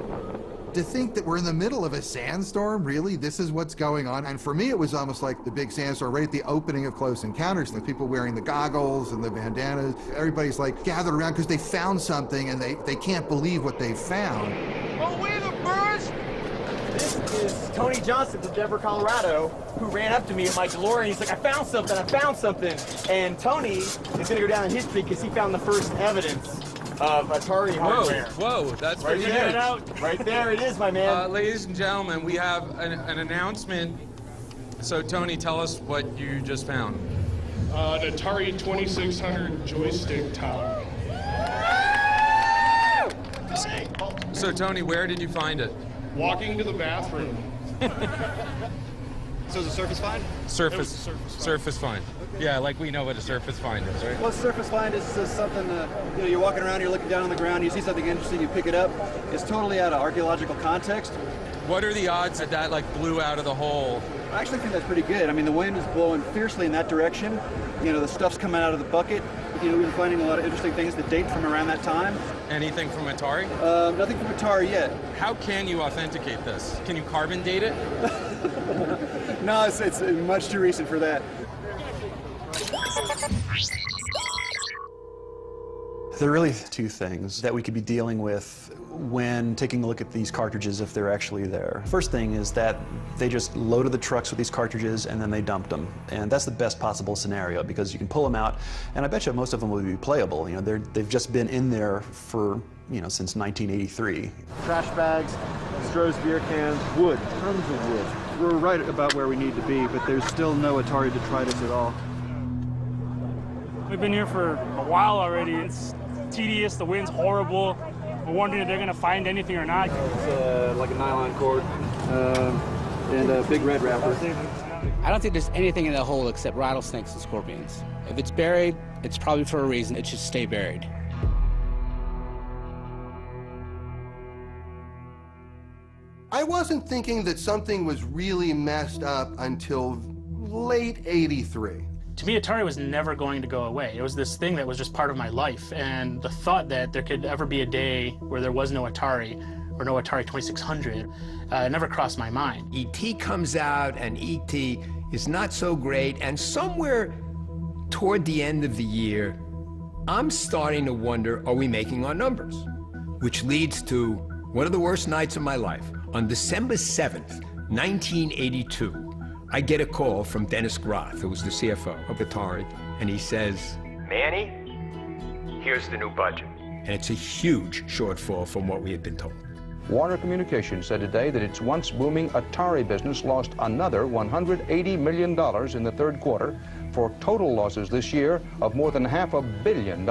To think that we're in the middle of a sandstorm, really, this is what's going on. And for me, it was almost like the big sandstorm right at the opening of Close Encounters. The people wearing the goggles and the bandanas, everybody's like gathered around because they found something and they can't believe what they found. Oh, we're the birds! This is Tony Johnson from Denver, Colorado, who ran up to me in my DeLorean. He's like, I found something. And Tony is gonna go down in history because he found the first evidence of Atari hardware. Whoa, that's right pretty there. huge. Right there it is, my man. Ladies and gentlemen, we have an announcement. So Tony, tell us what you just found. An Atari 2600 joystick tower. So Tony, where did you find it? Walking to the bathroom. So is a surface find? Surface find. Yeah, like we know what a surface find is, right? Well, surface find is something, you're walking around, you're looking down on the ground, you see something interesting, you pick it up. It's totally out of archaeological context. What are the odds that that like blew out of the hole? I actually think that's pretty good. I mean, the wind is blowing fiercely in that direction. You know, the stuff's coming out of the bucket. You know, we've been finding a lot of interesting things that date from around that time. Anything from Atari? Nothing from Atari yet. How can you authenticate this? Can you carbon date it? No, it's much too recent for that. There are really two things that we could be dealing with when taking a look at these cartridges if they're actually there. First thing is that they just loaded the trucks with these cartridges and then they dumped them. And that's the best possible scenario because you can pull them out and I bet you most of them will be playable. You know, they've just been in there for, since 1983. Trash bags, straws, beer cans, wood, tons of wood. We're right about where we need to be, but there's still no Atari detritus at all. We've been here for a while already. It's tedious, the wind's horrible. We're wondering if they're gonna find anything or not. It's like a nylon cord and a big red wrapper. I don't think there's anything in that hole except rattlesnakes and scorpions. If it's buried, it's probably for a reason. It should stay buried. I wasn't thinking that something was really messed up until late '83. To me, Atari was never going to go away. It was this thing that was just part of my life, and the thought that there could ever be a day where there was no Atari, or no Atari 2600, never crossed my mind. E.T. comes out, and E.T. is not so great, and somewhere toward the end of the year, I'm starting to wonder, are we making our numbers? Which leads to one of the worst nights of my life. On December 7th, 1982, I get a call from Dennis Groth, who was the CFO of Atari, and he says, Manny, here's the new budget. And it's a huge shortfall from what we had been told. Warner Communications said today that its once booming Atari business lost another $180 million in the third quarter, for total losses this year of more than $500 million.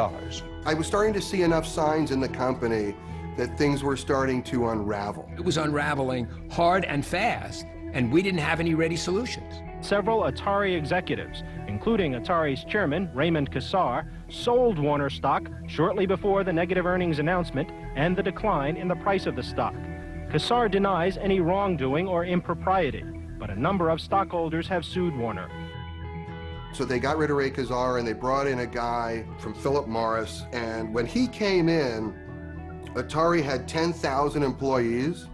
I was starting to see enough signs in the company that things were starting to unravel. It was unraveling hard and fast, and we didn't have any ready solutions. Several Atari executives, including Atari's chairman, Raymond Kassar, sold Warner stock shortly before the negative earnings announcement and the decline in the price of the stock. Kassar denies any wrongdoing or impropriety, but a number of stockholders have sued Warner. So they got rid of Ray Kassar and they brought in a guy from Philip Morris, and when he came in, Atari had 10,000 employees,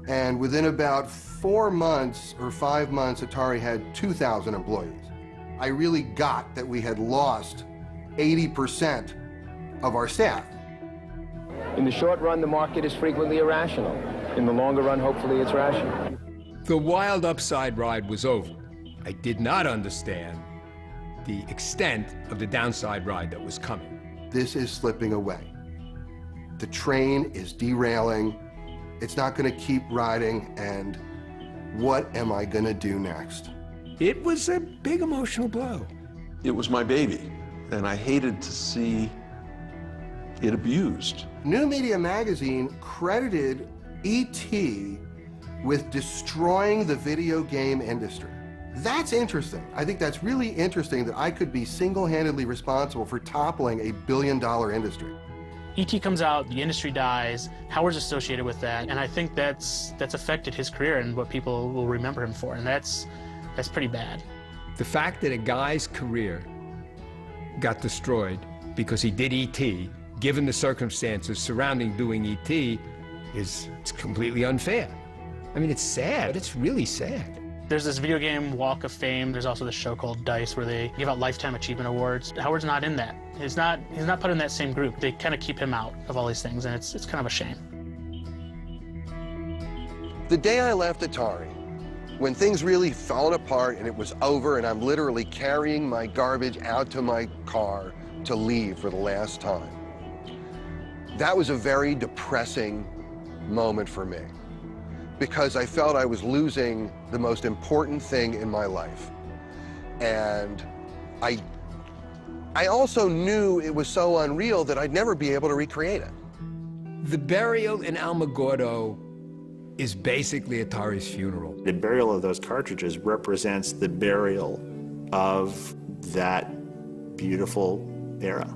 and within about 4 months or 5 months, Atari had 2,000 employees. I really got that we had lost 80% of our staff. In the short run, the market is frequently irrational. In the longer run, hopefully it's rational. The wild upside ride was over. I did not understand the extent of the downside ride that was coming. This is slipping away. The train is derailing. It's not going to keep riding, and what am I going to do next? It was a big emotional blow. It was my baby, and I hated to see it abused. New Media Magazine credited E.T. with destroying the video game industry. That's interesting. I think that's really interesting that I could be single-handedly responsible for toppling a billion-dollar industry. E.T. comes out, the industry dies, Howard's associated with that, and I think that's affected his career and what people will remember him for, and that's pretty bad. The fact that a guy's career got destroyed because he did E.T., given the circumstances surrounding doing E.T., it's completely unfair. I mean, it's sad. It's really sad. There's this video game Walk of Fame. There's also this show called DICE where they give out Lifetime Achievement Awards. Howard's not in that. He's not put in that same group. They kind of keep him out of all these things, and it's kind of a shame. The day I left Atari, when things really fell apart and it was over and I'm literally carrying my garbage out to my car to leave for the last time, that was a very depressing moment for me, because I felt I was losing the most important thing in my life. And I also knew it was so unreal that I'd never be able to recreate it. The burial in Alamogordo is basically Atari's funeral. The burial of those cartridges represents the burial of that beautiful era.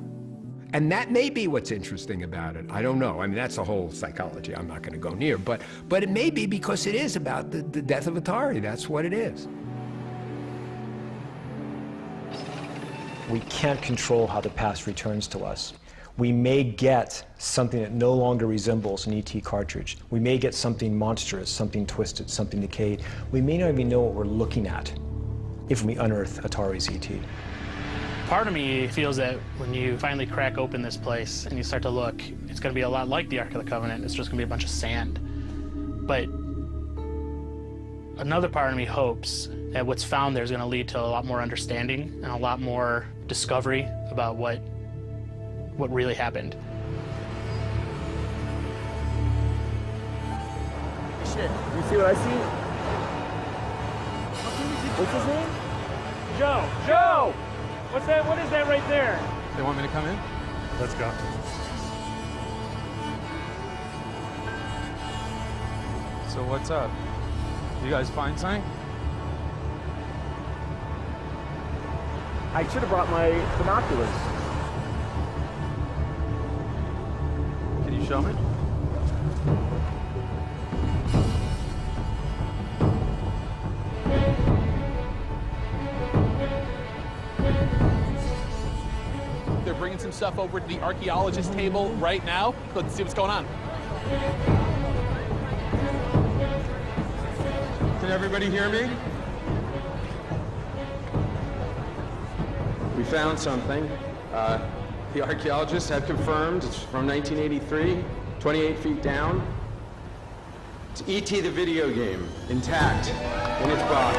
And that may be what's interesting about it. I don't know. I mean, that's a whole psychology I'm not going to go near. But it may be because it is about the death of Atari. That's what it is. We can't control how the past returns to us. We may get something that no longer resembles an ET cartridge. We may get something monstrous, something twisted, something decayed. We may not even know what we're looking at if we unearth Atari's ET. Part of me feels that when you finally crack open this place and you start to look, it's going to be a lot like the Ark of the Covenant. It's just going to be a bunch of sand. But another part of me hopes that what's found there is going to lead to a lot more understanding and a lot more discovery about what really happened. Shit, you see what I see? What's his name? Joe! Joe! What's that? What is that right there? They want me to come in? Let's go. So what's up? You guys find something? I should have brought my binoculars. Can you show me? They're bringing some stuff over to the archaeologist table right now. Let's see what's going on. Can everybody hear me? We found something. The archaeologists have confirmed it's from 1983, 28 feet down. It's E.T. the video game, intact in its box.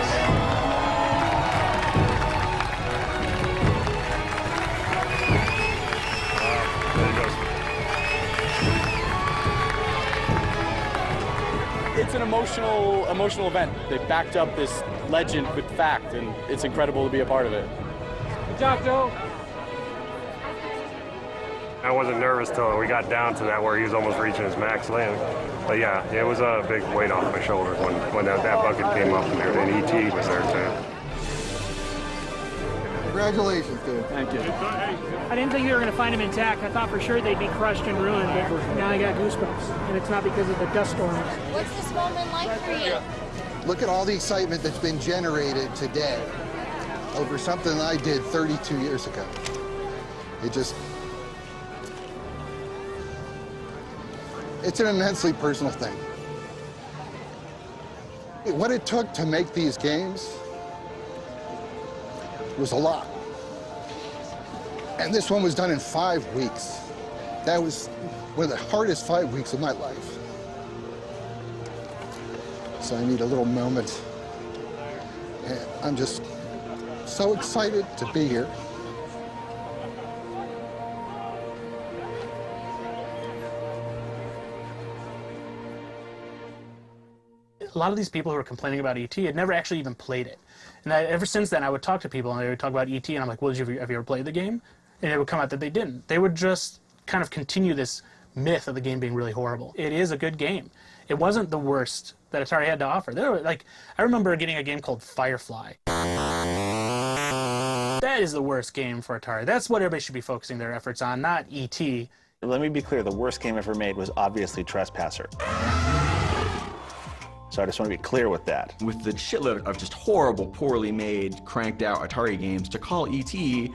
an emotional event. They backed up this legend with fact, and it's incredible to be a part of it. Good job, Joe. I wasn't nervous till we got down to that where he was almost reaching his max limit. But yeah, it was a big weight off my shoulders when that bucket came up and E.T. was there too. Congratulations, dude. Thank you. I didn't think they were going to find him intact. I thought for sure they'd be crushed and ruined, but now I got goosebumps. And it's not because of the dust storms. What's this moment like for you? Look at all the excitement that's been generated today over something I did 32 years ago. It's an immensely personal thing. What it took to make these games was a lot. And this one was done in 5 weeks. That was one of the hardest 5 weeks of my life. So I need a little moment. And I'm just so excited to be here. A lot of these people who were complaining about E.T. had never actually even played it. And ever since then, I would talk to people, and they would talk about E.T., and I'm like, well, have you ever played the game? And it would come out that they didn't. They would just kind of continue this myth of the game being really horrible. It is a good game. It wasn't the worst that Atari had to offer. There were, like, I remember getting a game called Firefly. That is the worst game for Atari. That's what everybody should be focusing their efforts on, not E.T. Let me be clear, the worst game ever made was obviously Trespasser. So I just want to be clear with that. With the shitload of just horrible, poorly made, cranked out Atari games, to call E.T.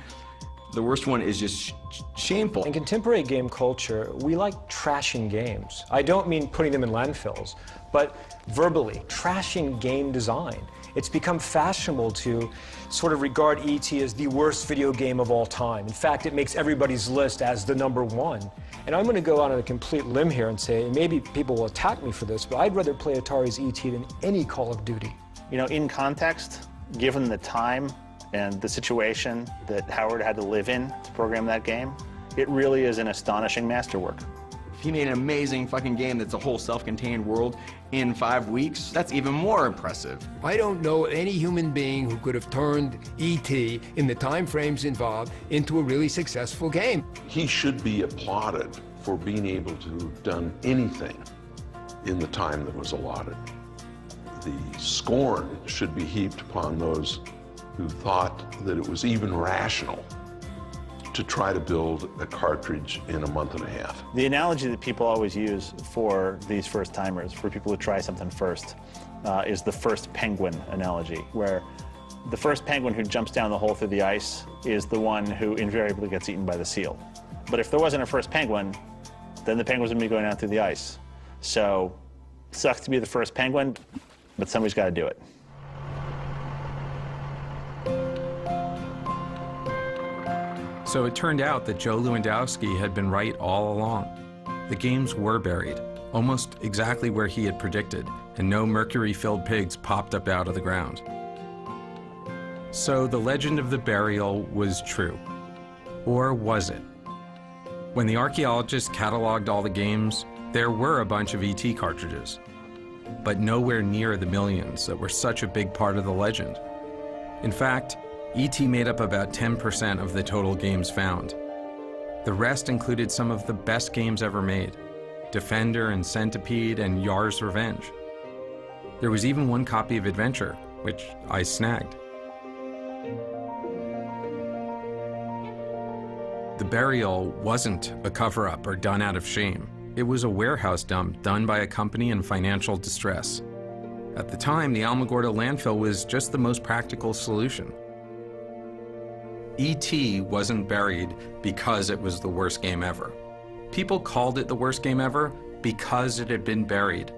the worst one is just shameful. In contemporary game culture, we like trashing games. I don't mean putting them in landfills, but verbally, trashing game design. It's become fashionable to sort of regard E.T. as the worst video game of all time. In fact, it makes everybody's list as the #1. And I'm going to go out on a complete limb here and say, and maybe people will attack me for this, but I'd rather play Atari's E.T. than any Call of Duty. You know, in context, given the time and the situation that Howard had to live in to program that game, it really is an astonishing masterwork. If he made an amazing fucking game that's a whole self-contained world in 5 weeks, that's even more impressive. I don't know any human being who could have turned E.T. in the time frames involved into a really successful game. He should be applauded for being able to have done anything in the time that was allotted. The scorn should be heaped upon those who thought that it was even rational to try to build a cartridge in a month and a half. The analogy that people always use for these first-timers, for people who try something first, is the first penguin analogy, where the first penguin who jumps down the hole through the ice is the one who invariably gets eaten by the seal. But if there wasn't a first penguin, then the penguins would be going down through the ice. So, sucks to be the first penguin, but somebody's got to do it. So it turned out that Joe Lewandowski had been right all along. The games were buried, almost exactly where he had predicted, and no mercury-filled pigs popped up out of the ground. So the legend of the burial was true. Or was it? When the archaeologists cataloged all the games, there were a bunch of E.T. cartridges, but nowhere near the millions that were such a big part of the legend. In fact, E.T. made up about 10% of the total games found. The rest included some of the best games ever made: Defender and Centipede and Yar's Revenge. There was even one copy of Adventure, which I snagged. The burial wasn't a cover-up or done out of shame. It was a warehouse dump done by a company in financial distress. At the time, the Alamogordo landfill was just the most practical solution. E.T. wasn't buried because it was the worst game ever. People called it the worst game ever because it had been buried.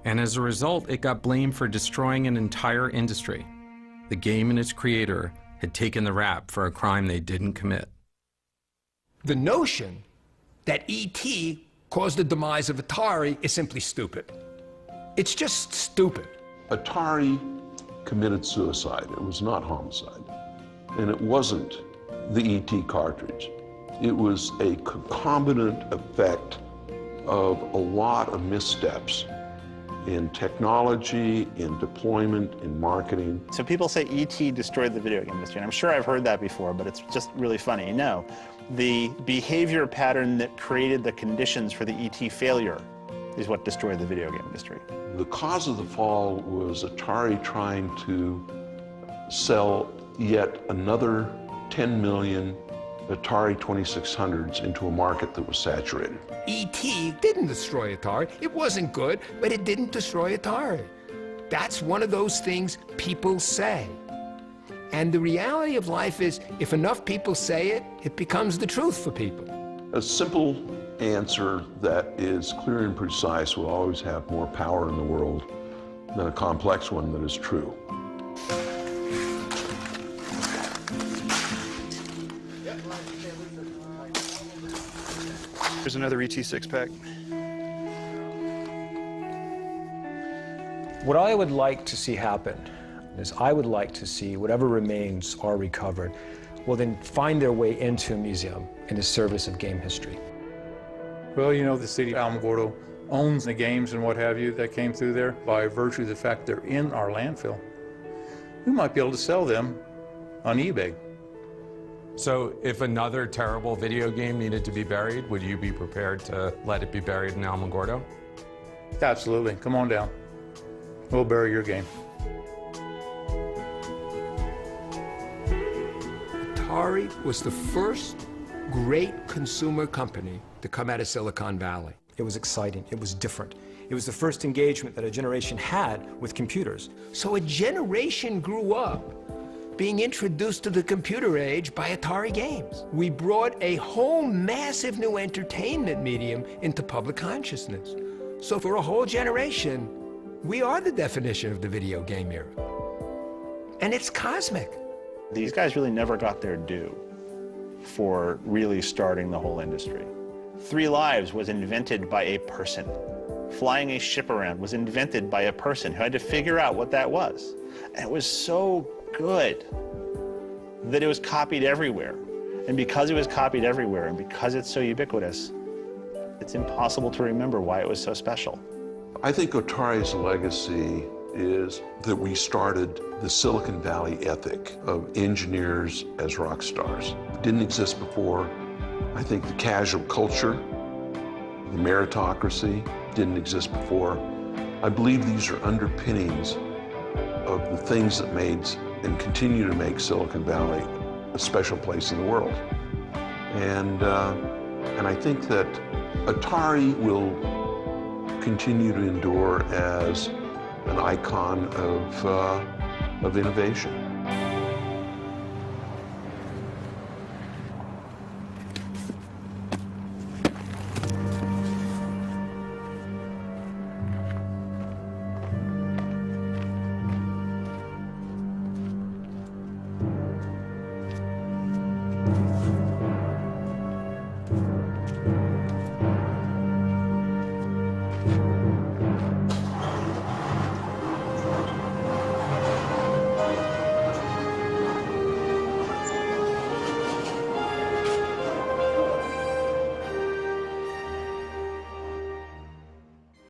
And as a result, it got blamed for destroying an entire industry. The game and its creator had taken the rap for a crime they didn't commit. The notion that E.T. caused the demise of Atari is simply stupid. It's just stupid. Atari committed suicide. It was not homicide. And it wasn't the E.T. cartridge. It was a concomitant effect of a lot of missteps in technology, in deployment, in marketing. So people say E.T. destroyed the video game industry, and I'm sure I've heard that before, but it's just really funny. No, the behavior pattern that created the conditions for the E.T. failure is what destroyed the video game industry. The cause of the fall was Atari trying to sell yet another 10 million Atari 2600s into a market that was saturated. E.T. didn't destroy Atari. It wasn't good, but it didn't destroy Atari. That's one of those things people say. And the reality of life is, if enough people say it, it becomes the truth for people. A simple answer that is clear and precise will always have more power in the world than a complex one that is true. Here's another ET six-pack. What I would like to see happen is I would like to see whatever remains are recovered will then find their way into a museum in the service of game history. Well, you know, the city of Alamogordo owns the games and what have you that came through there by virtue of the fact they're in our landfill. We might be able to sell them on eBay. So if another terrible video game needed to be buried, would you be prepared to let it be buried in Alamogordo? Absolutely. Come on down. We'll bury your game. Atari was the first great consumer company to come out of Silicon Valley. It was exciting. It was different. It was the first engagement that a generation had with computers. So a generation grew up being introduced to the computer age by Atari games. We brought a whole massive new entertainment medium into public consciousness. So for a whole generation, we are the definition of the video game era. And it's cosmic. These guys really never got their due for really starting the whole industry. 3 Lives was invented by a person. Flying a ship around was invented by a person who had to figure out what that was. And it was so good that it was copied everywhere. And because it was copied everywhere and because it's so ubiquitous, it's impossible to remember why it was so special. I think Atari's legacy is that we started the Silicon Valley ethic of engineers as rock stars. It didn't exist before. I think the casual culture, the meritocracy didn't exist before. I believe these are underpinnings of the things that made and continue to make Silicon Valley a special place in the world. And I think that Atari will continue to endure as an icon of innovation.